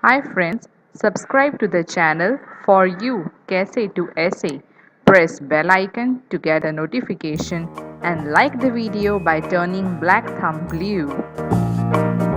Hi friends, subscribe to the channel for you कैसे to essay. Press bell icon to get a notification and like the video by turning black thumb blue.